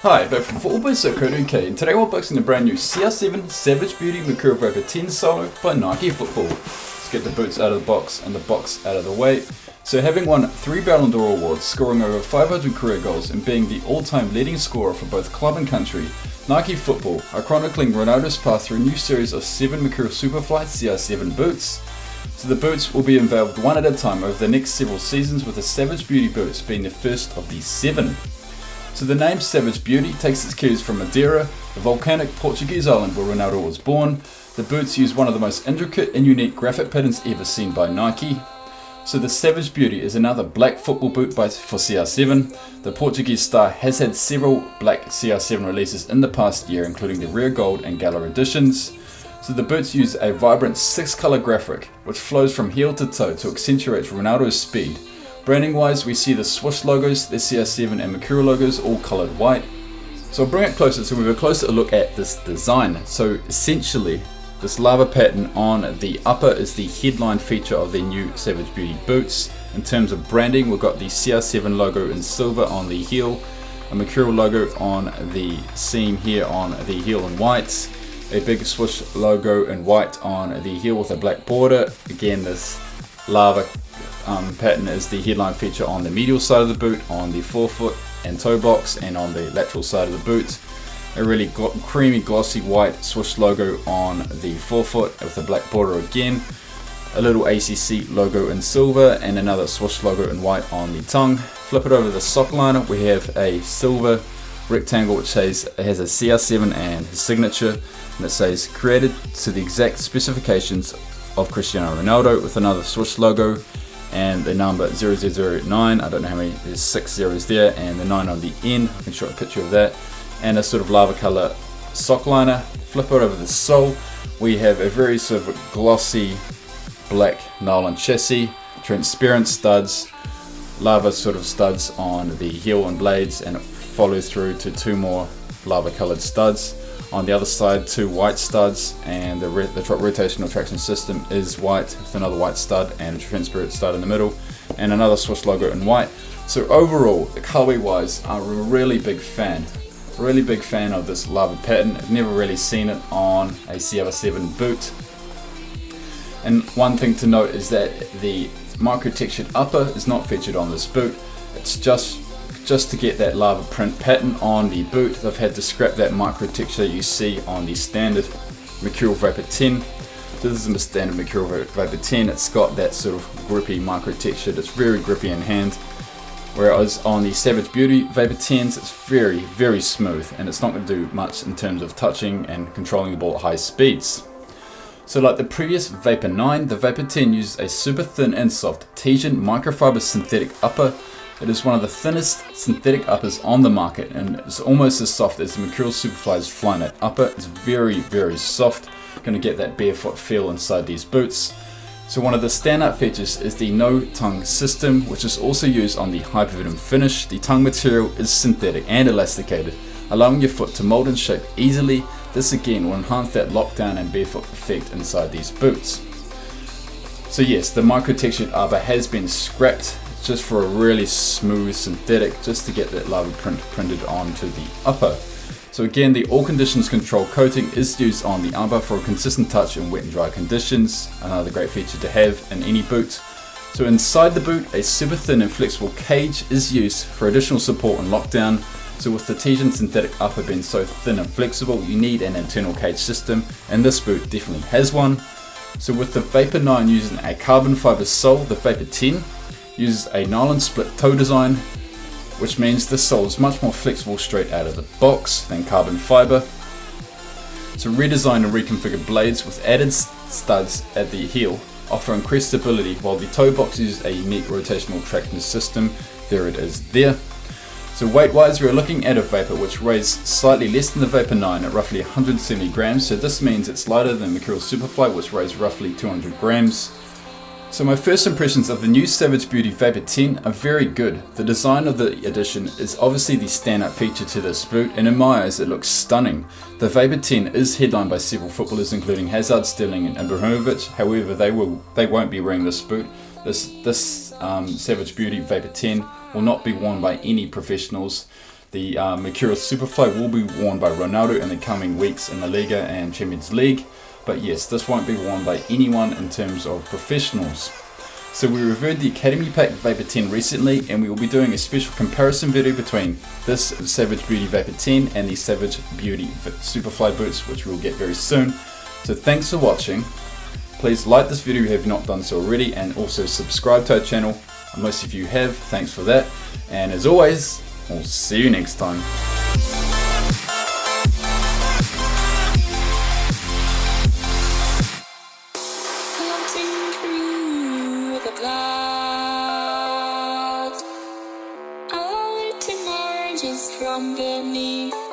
Hi, back from football.co.uk, and today we're unboxing the brand new CR7 Savage Beauty Mercurial Vapor 10 Solo by Nike Football. Let's get the boots out of the box and the box out of the way. So having won 3 Ballon d'Or awards, scoring over 500 career goals and being the all-time leading scorer for both club and country, Nike Football are chronicling Ronaldo's path through a new series of 7 Mercurial Superfly CR7 boots. So the boots will be unveiled one at a time over the next several seasons, with the Savage Beauty boots being the first of these 7. So the name Savage Beauty takes its cues from Madeira, the volcanic Portuguese island where Ronaldo was born. The boots use one of the most intricate and unique graphic patterns ever seen by Nike. So the Savage Beauty is another black football boot for CR7. The Portuguese star has had several black CR7 releases in the past year, including the rare gold and gala editions. So the boots use a vibrant 6-color graphic which flows from heel to toe to accentuate Ronaldo's speed. Branding wise, we see the Swoosh logos, the CR7 and Mercurial logos all coloured white. So I'll bring it closer so we have a closer look at this design. So essentially, this lava pattern on the upper is the headline feature of the new Savage Beauty boots. In terms of branding, we've got the CR7 logo in silver on the heel, a Mercurial logo on the seam here on the heel in white, a big Swoosh logo in white on the heel with a black border. Again, this lava pattern is the headline feature on the medial side of the boot, on the forefoot and toe box, and on the lateral side of the boot. A really creamy glossy white Swoosh logo on the forefoot with a black border again, a little ACC logo in silver, and another Swoosh logo in white on the tongue. Flip it over the sock liner, we have a silver rectangle which has a CR7 and his signature, and it says created to the exact specifications of Cristiano Ronaldo, with another Swoosh logo and the number 0009. I don't know how many, there's 6 zeros there, and the 9 on the end. I can show a picture of that, and a sort of lava color sock liner. Flip it over the sole, we have a very sort of glossy black nylon chassis, transparent studs, lava sort of studs on the heel and blades, and it follows through to 2 more lava colored studs. On the other side, 2 white studs, and the rotational traction system is white with another white stud and a transparent stud in the middle, and another Swoosh logo in white. So overall, the colorway wise, I'm a really big fan of this lava pattern. I've never really seen it on a CR7 boot. And one thing to note is that the micro textured upper is not featured on this boot. It's just to get that lava print pattern on the boot, they've had to scrap that micro texture you see on the standard Mercurial Vapor 10. So this is the standard Mercurial Vapor 10. It's got that sort of grippy micro texture that's very grippy in hand, whereas on the Savage Beauty Vapor 10s it's very, very smooth, and it's not going to do much in terms of touching and controlling the ball at high speeds. So like the previous Vapor 9, the Vapor 10 uses a super thin and soft Teijin microfiber synthetic upper. It is one of the thinnest synthetic uppers on the market, and it's almost as soft as the Mercurial Superfly's Flyknit upper. It's very, very soft. Going to get that barefoot feel inside these boots. So one of the standout features is the no tongue system, which is also used on the Hypervenom finish. The tongue material is synthetic and elasticated, allowing your foot to mold and shape easily. This again will enhance that lockdown and barefoot effect inside these boots. So yes, the micro textured upper has been scrapped, just for a really smooth synthetic, just to get that lava print printed onto the upper. So again, the all conditions control coating is used on the upper for a consistent touch in wet and dry conditions. Another great feature to have in any boot. So inside the boot, a super thin and flexible cage is used for additional support and lockdown. So with the Teijin synthetic upper being so thin and flexible, you need an internal cage system, and this boot definitely has one. So with the Vapor 9 using a carbon fiber sole, the Vapor 10 uses a nylon split toe design, which means the sole is much more flexible straight out of the box than carbon fiber. So redesigned and reconfigured blades with added studs at the heel offer increased stability, while the toe box uses a unique rotational traction system. There it is there. So weight wise, we're looking at a Vapor which weighs slightly less than the Vapor 9 at roughly 170 grams. So this means it's lighter than Mercurial Superfly, which weighs roughly 200 grams. So my first impressions of the new Savage Beauty Vapor 10 are very good. The design of the edition is obviously the standout feature to this boot, and in my eyes it looks stunning. The Vapor 10 is headlined by several footballers including Hazard, Sterling and Ibrahimovic. However, they won't be wearing this boot. This Savage Beauty Vapor 10 will not be worn by any professionals. The Mercurial Superfly will be worn by Ronaldo in the coming weeks in La Liga and Champions League. But yes, this won't be worn by anyone in terms of professionals. So we reviewed the Academy Pack Vapor 10 recently, and we will be doing a special comparison video between this Savage Beauty Vapor 10 and the Savage Beauty Superfly boots, which we will get very soon. So thanks for watching. Please like this video if you have not done so already, and also subscribe to our channel. Most of you have, thanks for that. And as always, we'll see you next time. Clouds, I want to emerge from beneath.